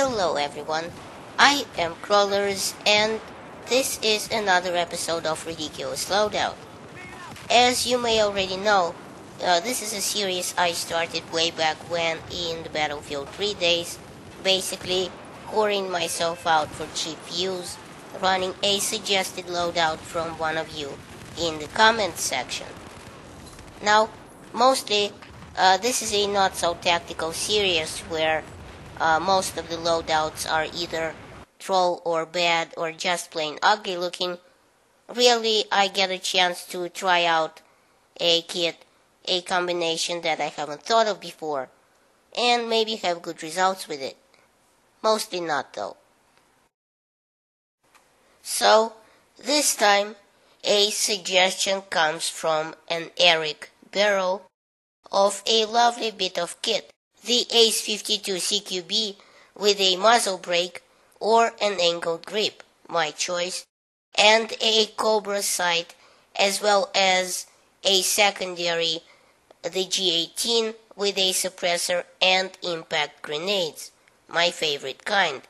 Hello everyone, I am Crawlers and this is another episode of Ridiculous Loadout. As you may already know, this is a series I started way back when in the Battlefield 3 days, basically whoring myself out for cheap views, running a suggested loadout from one of you in the comments section. Now, mostly, this is a not so tactical series where most of the loadouts are either troll or bad or just plain ugly looking. Really, I get a chance to try out a kit, a combination that I haven't thought of before, and maybe have good results with it. Mostly not though. So, this time, a suggestion comes from an Eric Barrow of a lovely bit of kit. The Ace 52 CQB with a muzzle brake or an angled grip, my choice, and a Cobra sight as well as a secondary, the G18 with a suppressor and impact grenades, my favorite kind,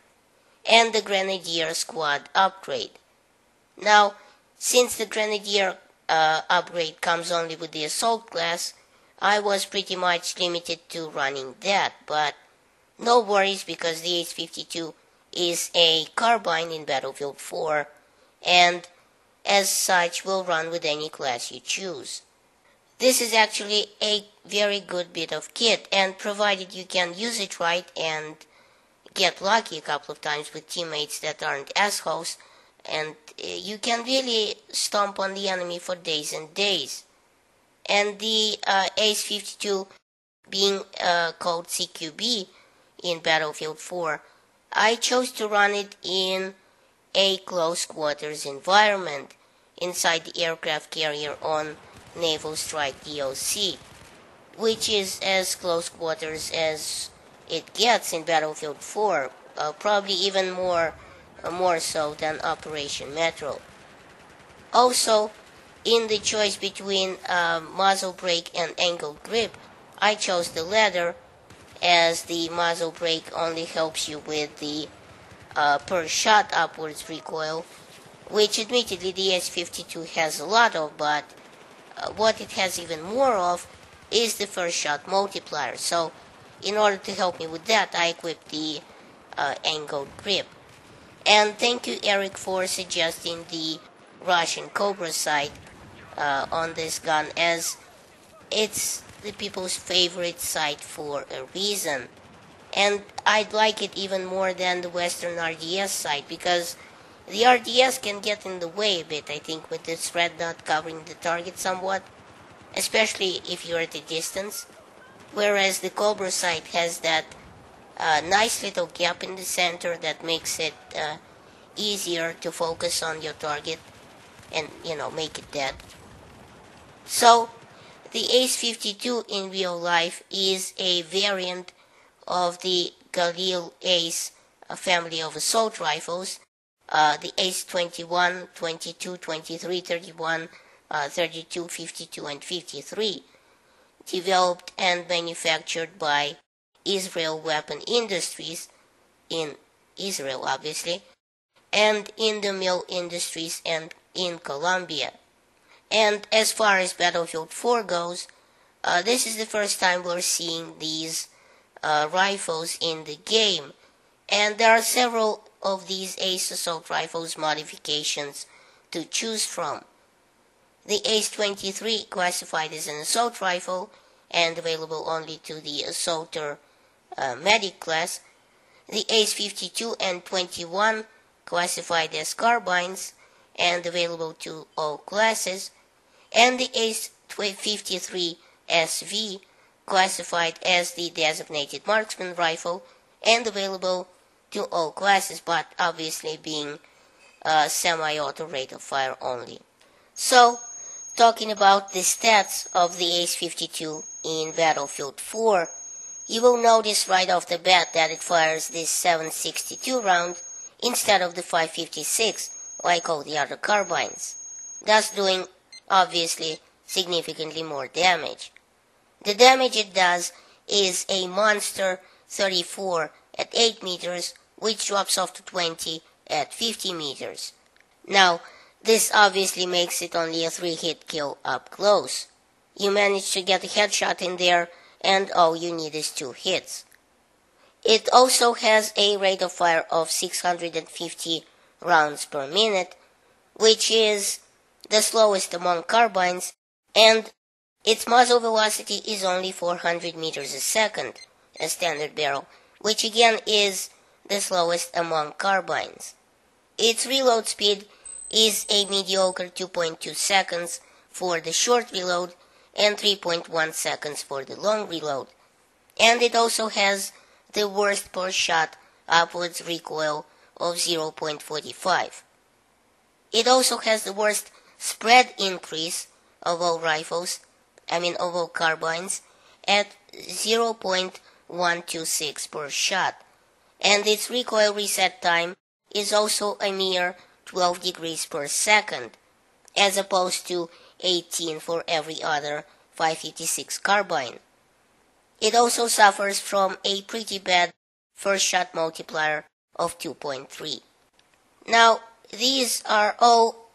and the Grenadier Squad upgrade. Now, since the Grenadier upgrade comes only with the assault class, I was pretty much limited to running that, but no worries because the Ace 52 is a carbine in Battlefield 4, and as such will run with any class you choose. This is actually a very good bit of kit, and provided you can use it right and get lucky a couple of times with teammates that aren't assholes, and you can really stomp on the enemy for days and days. And the Ace 52 being called CQB in Battlefield 4, I chose to run it in a close quarters environment inside the aircraft carrier on Naval Strike DOC, which is as close quarters as it gets in Battlefield 4, probably even more so than Operation Metro. Also, in the choice between muzzle brake and angled grip, I chose the latter, as the muzzle brake only helps you with the per shot upwards recoil, which admittedly the S52 has a lot of, but what it has even more of is the first shot multiplier. So in order to help me with that, I equipped the angled grip. And thank you, Eric, for suggesting the Russian Cobra sight on this gun, as it's the people's favorite sight for a reason. And I'd like it even more than the Western RDS sight, because the RDS can get in the way a bit, I think, with its red dot covering the target somewhat, especially if you're at a distance, whereas the Cobra sight has that nice little gap in the center that makes it easier to focus on your target and, make it dead. So, the Ace 52 in real life is a variant of the Galil Ace family of assault rifles, the Ace 21, 22, 23, 31, 32, 52, and 53, developed and manufactured by Israel Weapon Industries, in Israel obviously, and in the Mill Industries and in Colombia. And as far as Battlefield 4 goes, this is the first time we're seeing these rifles in the game, and there are several of these Ace assault rifles modifications to choose from. The Ace 23 classified as an assault rifle and available only to the assaulter medic class, the Ace 52 and 21 classified as carbines and available to all classes, and the Ace 53 SV classified as the designated marksman rifle and available to all classes, but obviously being semi-auto rate of fire only. So, talking about the stats of the Ace 52 in Battlefield 4, you will notice right off the bat that it fires this 7.62 round instead of the 5.56 like all the other carbines, thus doing obviously significantly more damage. The damage it does is a monster 34 at 8 meters which drops off to 20 at 50 meters. Now, this obviously makes it only a 3-hit kill up close. You manage to get a headshot in there, and all you need is 2 hits. It also has a rate of fire of 650 rounds per minute, which is the slowest among carbines, and its muzzle velocity is only 400 meters a second, a standard barrel, which again is the slowest among carbines. Its reload speed is a mediocre 2.2 seconds for the short reload and 3.1 seconds for the long reload. And it also has the worst per shot upwards recoil of 0.45. It also has the worst spread increase of all of all carbines, at 0.126 per shot. And its recoil reset time is also a mere 12 degrees per second, as opposed to 18 for every other 556 carbine. It also suffers from a pretty bad first shot multiplier of 2.3. Now, these are all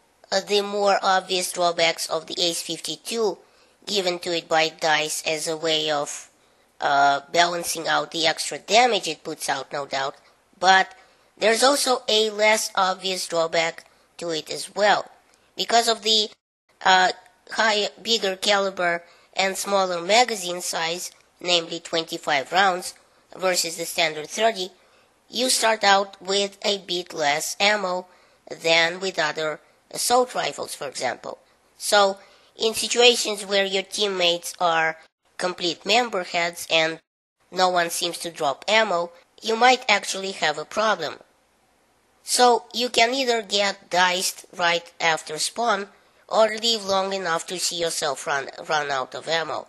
the more obvious drawbacks of the Ace-52 given to it by DICE as a way of balancing out the extra damage it puts out, no doubt, but there's also a less obvious drawback to it as well. Because of the bigger caliber and smaller magazine size, namely 25 rounds versus the standard 30, you start out with a bit less ammo than with other assault rifles, for example. So, in situations where your teammates are complete member heads and no one seems to drop ammo, you might actually have a problem. So, you can either get diced right after spawn, or leave long enough to see yourself run out of ammo.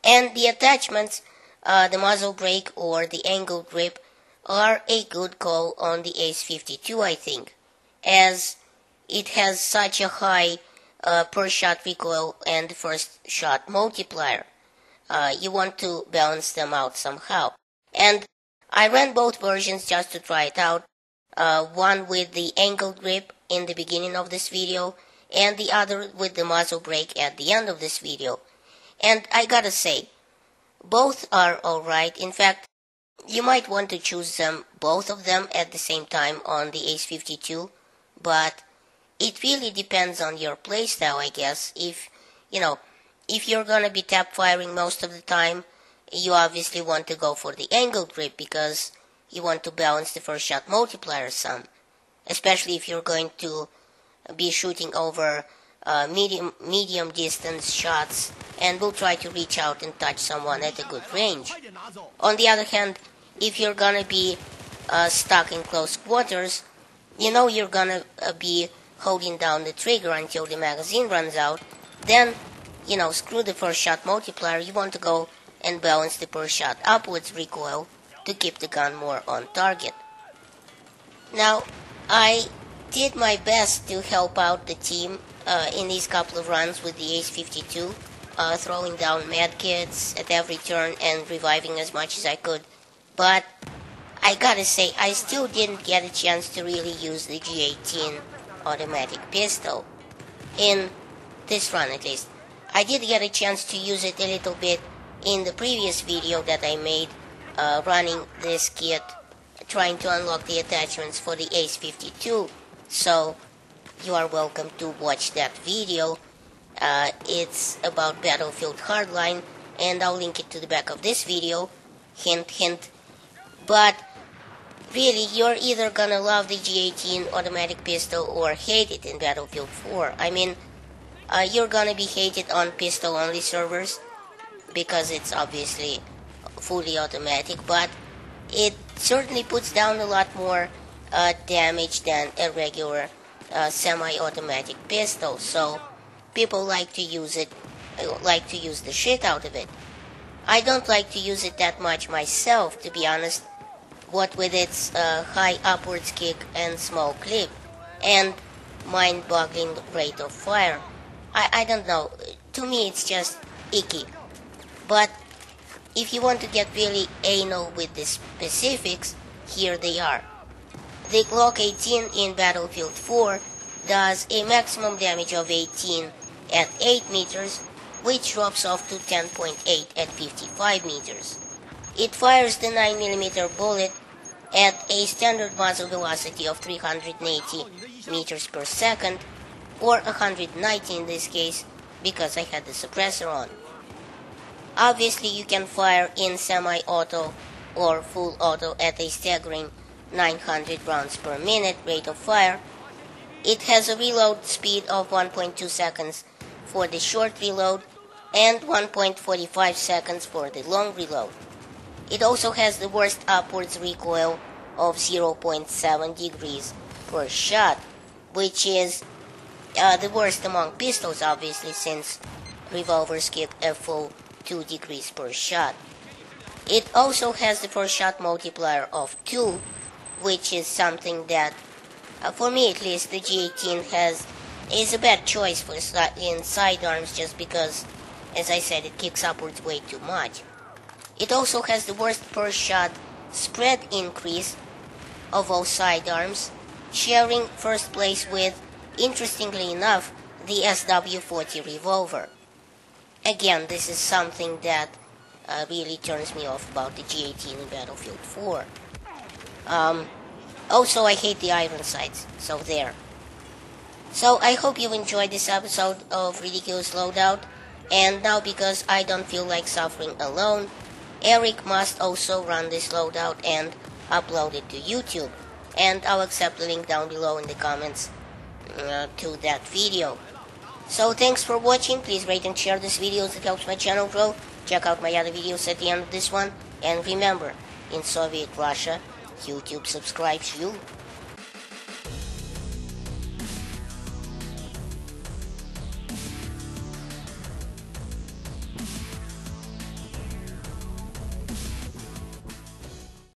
And the attachments, the muzzle brake or the angle grip, are a good call on the Ace-52, I think, as it has such a high per shot recoil and first shot multiplier. You want to balance them out somehow. And I ran both versions just to try it out, one with the angle grip in the beginning of this video, and the other with the muzzle brake at the end of this video. And I gotta say, both are alright. In fact, you might want to choose both of them at the same time on the Ace-52, but it really depends on your playstyle, I guess. If you're gonna be tap firing most of the time, you obviously want to go for the angle grip because you want to balance the first shot multiplier some, especially if you're going to be shooting over medium distance shots and will try to reach out and touch someone at a good range. On the other hand, if you're gonna be stuck in close quarters, you're gonna be holding down the trigger until the magazine runs out, then, screw the first shot multiplier. You want to go and balance the per shot upwards recoil to keep the gun more on target. Now, I did my best to help out the team in these couple of runs with the Ace-52, throwing down medkits at every turn and reviving as much as I could, but I gotta say, I still didn't get a chance to really use the G18 automatic pistol, in this run at least. I did get a chance to use it a little bit in the previous video that I made, running this kit, trying to unlock the attachments for the Ace-52, so you are welcome to watch that video. It's about Battlefield Hardline, and I'll link it to the back of this video, hint hint. But really, you're either gonna love the G18 automatic pistol or hate it in Battlefield 4. I mean, you're gonna be hated on pistol-only servers because it's obviously fully automatic, but it certainly puts down a lot more damage than a regular semi-automatic pistol. So people like to use it, like to use the shit out of it. I don't like to use it that much myself, to be honest, what with its high upwards kick and small clip, and mind-boggling rate of fire. I don't know, to me it's just icky. But if you want to get really anal with the specifics, here they are. The Glock 18 in Battlefield 4 does a maximum damage of 18 at 8 meters, which drops off to 10.8 at 55 meters. It fires the 9mm bullet at a standard muzzle velocity of 380 meters per second, or 190 in this case, because I had the suppressor on. Obviously, you can fire in semi-auto or full auto at a staggering 900 rounds per minute rate of fire. It has a reload speed of 1.2 seconds for the short reload and 1.45 seconds for the long reload. It also has the worst upwards recoil of 0.7 degrees per shot, which is the worst among pistols, obviously, since revolvers kick a full 2 degrees per shot. It also has the first shot multiplier of 2, which is something that, for me at least, the G18 is a bad choice for in sidearms, just because, as I said, it kicks upwards way too much. It also has the worst per shot spread increase of all sidearms, sharing first place with, interestingly enough, the SW40 revolver. Again, this is something that really turns me off about the G18 in Battlefield 4. Also, I hate the iron sights, so there. So I hope you enjoyed this episode of Ridiculous Loadout, and now because I don't feel like suffering alone, Eric must also run this loadout and upload it to YouTube, and I'll accept the link down below in the comments to that video. So thanks for watching. Please rate and share this video as it helps my channel grow. Check out my other videos at the end of this one, and remember, in Soviet Russia, YouTube subscribes you.